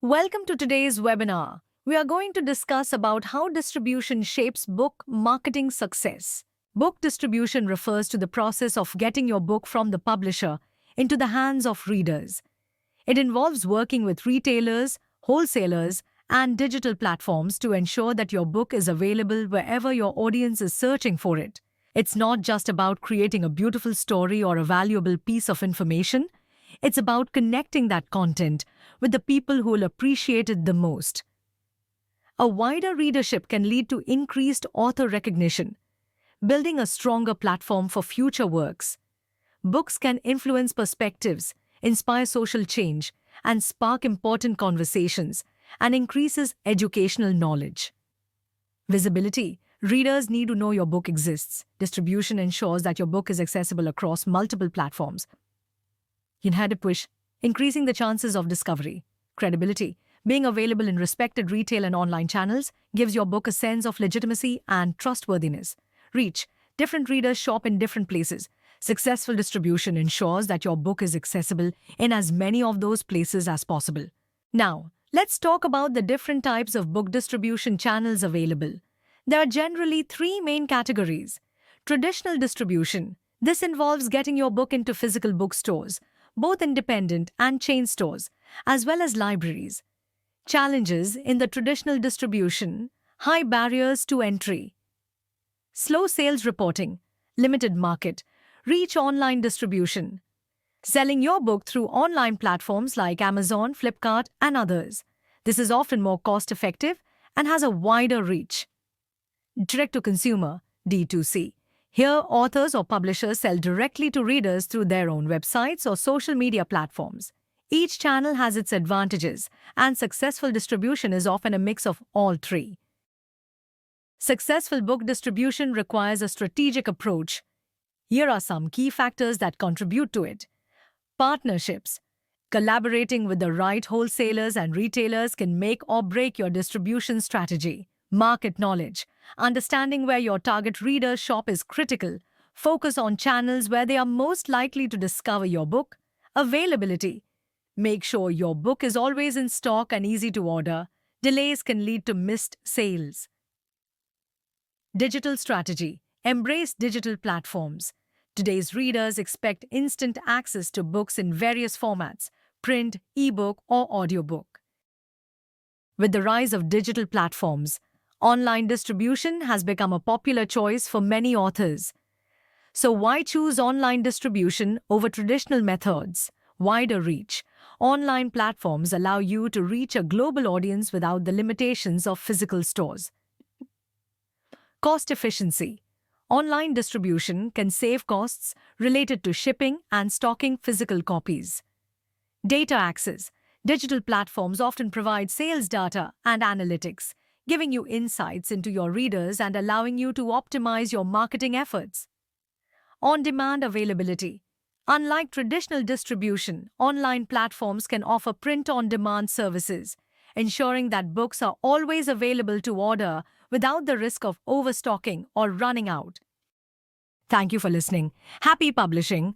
Welcome to today's webinar. We are going to discuss about how distribution shapes book marketing success. Book distribution refers to the process of getting your book from the publisher into the hands of readers. It involves working with retailers, wholesalers, and digital platforms to ensure that your book is available wherever your audience is searching for it. It's not just about creating a beautiful story or a valuable piece of information. It's about connecting that content with the people who will appreciate it the most. A wider readership can lead to increased author recognition, building a stronger platform for future works. Books can influence perspectives, inspire social change, and spark important conversations, and increases educational knowledge. Visibility. Readers need to know your book exists. Distribution ensures that your book is accessible across multiple platforms. Inherit push, increasing the chances of discovery. Credibility. Being available in respected retail and online channels gives your book a sense of legitimacy and trustworthiness. Reach. Different readers shop in different places. Successful distribution ensures that your book is accessible in as many of those places as possible. Now, let's talk about the different types of book distribution channels available. There are generally three main categories. Traditional distribution. This involves getting your book into physical bookstores, both independent and chain stores, as well as libraries. Challenges in the traditional distribution: high barriers to entry, slow sales reporting, limited market, reach. Online distribution. Selling your book through online platforms like Amazon, Flipkart, and others. This is often more cost-effective and has a wider reach. Direct-to-consumer, D2C. Here, authors or publishers sell directly to readers through their own websites or social media platforms. Each channel has its advantages, and successful distribution is often a mix of all three. Successful book distribution requires a strategic approach. Here are some key factors that contribute to it. Partnerships. Collaborating with the right wholesalers and retailers can make or break your distribution strategy. Market knowledge. Understanding where your target readers shop is critical. Focus on channels where they are most likely to discover your book. Availability. Make sure your book is always in stock and easy to order. Delays can lead to missed sales. Digital strategy. Embrace digital platforms. Today's readers expect instant access to books in various formats: print, ebook, or audiobook. With the rise of digital platforms, online distribution has become a popular choice for many authors. So why choose online distribution over traditional methods? Wider reach. Online platforms allow you to reach a global audience without the limitations of physical stores. Cost efficiency. Online distribution can save costs related to shipping and stocking physical copies. Data access. Digital platforms often provide sales data and analytics, giving you insights into your readers and allowing you to optimize your marketing efforts. On-demand availability. Unlike traditional distribution, online platforms can offer print-on-demand services, ensuring that books are always available to order without the risk of overstocking or running out. Thank you for listening. Happy publishing!